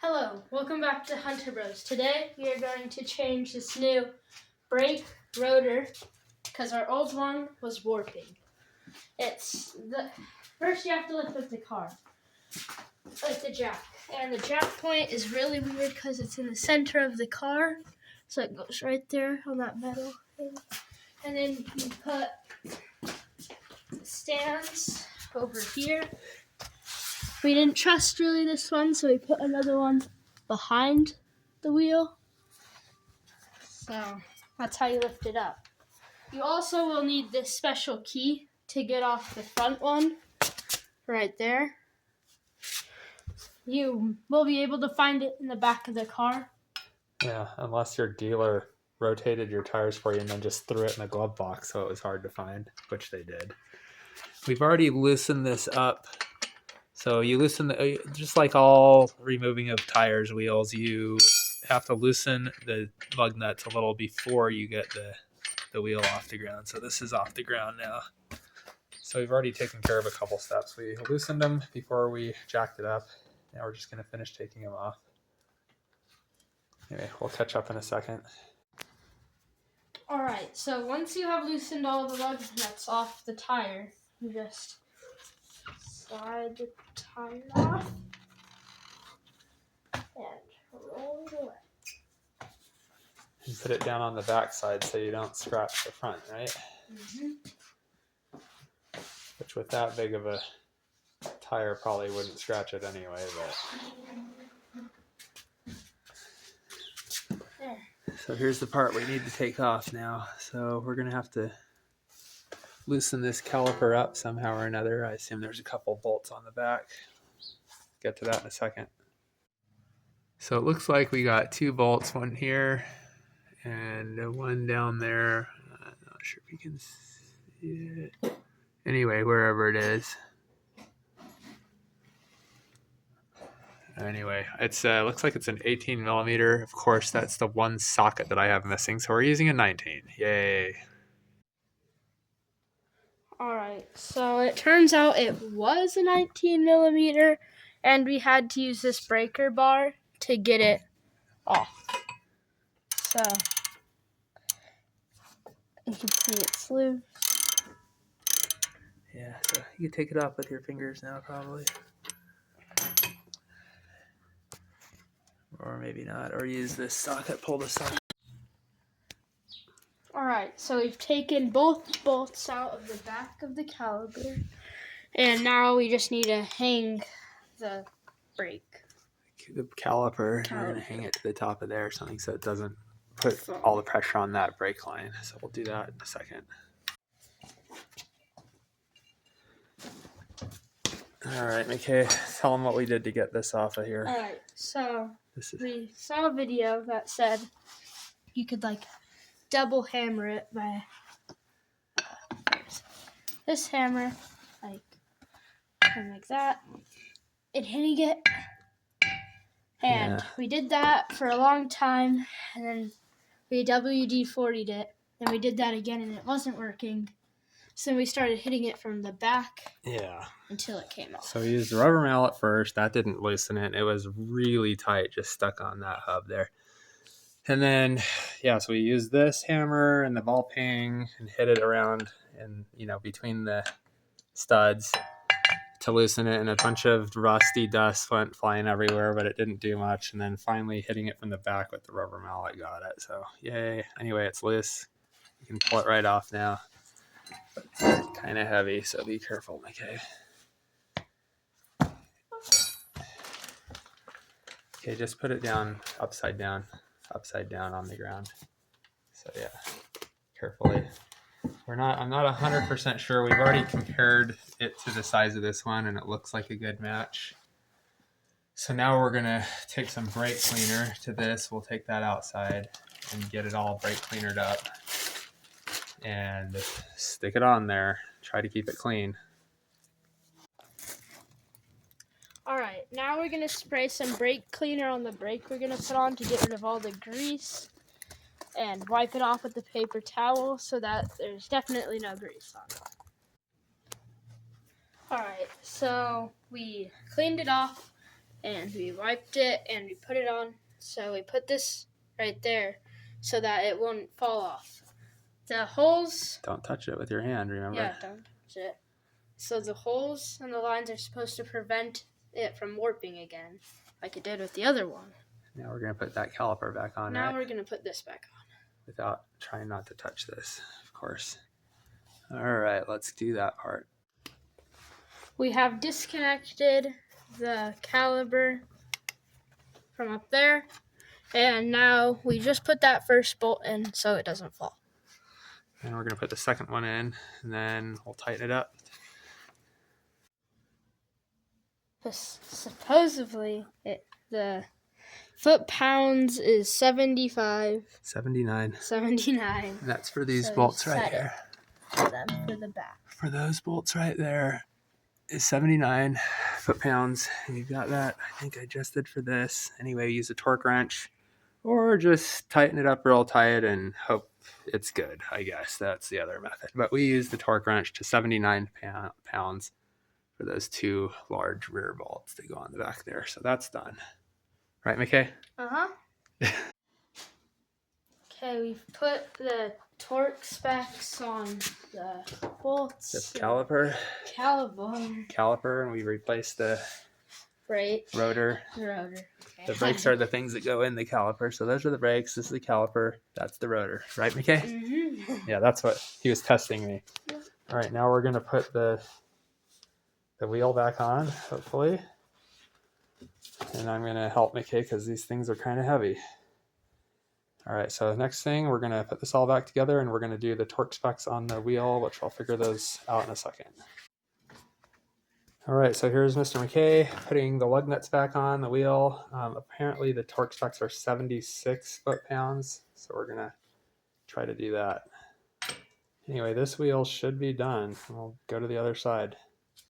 Hello, welcome back to Hunter Bros. Today we are going to change this new brake rotor because our old one was warping. First you have to lift up the car, like the jack. And the jack point is really weird because it's in the center of the car. So it goes right there on that metal thing. And then you put stands over here. We didn't trust really this one, so we put another one behind the wheel. So that's how you lift it up. You also will need this special key to get off the front one right there. You will be able to find it in the back of the car. Yeah, unless your dealer rotated your tires for you and then just threw it in the glove box so it was hard to find, which they did. We've already loosened this up. So you loosen just like all removing of tires, wheels, you have to loosen the lug nuts a little before you get the wheel off the ground. So this is off the ground now. So we've already taken care of a couple steps. We loosened them before we jacked it up. Now we're just going to finish taking them off. Anyway, we'll catch up in a second. Alright, so once you have loosened all the lug nuts off the tire, you just slide the tire off and roll it away. And put it down on the back side so you don't scratch the front, right? Mm-hmm. Which with that big of a tire probably wouldn't scratch it anyway, but... There. So here's the part we need to take off now. So we're going to have to loosen this caliper up somehow or another. I assume there's a couple bolts on the back. Get to that in a second. So it looks like we got two bolts, one here and one down there. I'm not sure if you can see it. Anyway, wherever it is. Anyway, it's looks like it's an 18 millimeter. Of course, that's the one socket that I have missing. So we're using a 19. Yay. Alright, so it turns out it was a 19 millimeter, and we had to use this breaker bar to get it off. So, you can see it's loose. Yeah, so you can take it off with your fingers now, probably. Or maybe not. Or use this socket, pull the socket. Alright, so we've taken both bolts out of the back of the caliper, and now we just need to hang the brake. The caliper. We're going to hang it to the top of there or something so it doesn't put all the pressure on that brake line. So we'll do that in a second. Alright, McKay, tell them what we did to get this off of here. Alright, so we saw a video that said you could double hammer it by this hammer, like that, and hitting it. And we did that for a long time, and then we WD-40'd it, and we did that again, and it wasn't working. So we started hitting it from the back until it came off. So we used the rubber mallet first. That didn't loosen it. It was really tight, just stuck on that hub there. And then, so we used this hammer and the ball peen and hit it around and, between the studs to loosen it. And a bunch of rusty dust went flying everywhere, but it didn't do much. And then finally hitting it from the back with the rubber mallet got it. So, yay. Anyway, it's loose. You can pull it right off now. But it's kind of heavy, so be careful, McKay. Okay, just put it down, upside down on the ground. So yeah, carefully. I'm not 100% sure. We've already compared it to the size of this one and it looks like a good match. So now we're gonna take some brake cleaner to this. We'll take that outside and get it all brake cleanered up and stick it on there. Try to keep it clean. Alright, now we're going to spray some brake cleaner on the brake we're going to put on to get rid of all the grease and wipe it off with the paper towel so that there's definitely no grease on it. Alright, so we cleaned it off and we wiped it and we put it on. So we put this right there so that it won't fall off. The holes... Don't touch it with your hand, remember? Yeah, don't touch it. So the holes and the lines are supposed to prevent it from warping again, like it did with the other one. Now we're going to put that caliper back on, Now right? we're going to put this back on. Without trying not to touch this, of course. All right, let's do that part. We have disconnected the caliper from up there, and now we just put that first bolt in so it doesn't fall. And we're going to put the second one in, and then we'll tighten it up. Supposedly, the foot-pounds is 75. 79. 79. And that's for these So bolts you right set here. For them, for the back. For those bolts right there is 79 foot-pounds. And you've got that, I think, adjusted for this. Anyway, use a torque wrench or just tighten it up real tight and hope it's good, I guess. That's the other method. But we use the torque wrench to 79 pounds for those two large rear bolts that go on the back there. So that's done. Right, McKay? Uh-huh. Okay, we've put the torque specs on the bolts. This caliper, and we replaced the brake rotor. Okay. The brakes are the things that go in the caliper. So those are the brakes. This is the caliper. That's the rotor. Right, McKay? Mm-hmm. Yeah, that's what he was testing me. Yeah. All right, now we're going to put the wheel back on, hopefully. And I'm going to help McKay because these things are kind of heavy. All right, so the next thing, we're going to put this all back together and we're going to do the torque specs on the wheel, which I'll figure those out in a second. All right, so here's Mr. McKay putting the lug nuts back on the wheel. Apparently the torque specs are 76 foot-pounds, so we're going to try to do that. Anyway, this wheel should be done. We'll go to the other side.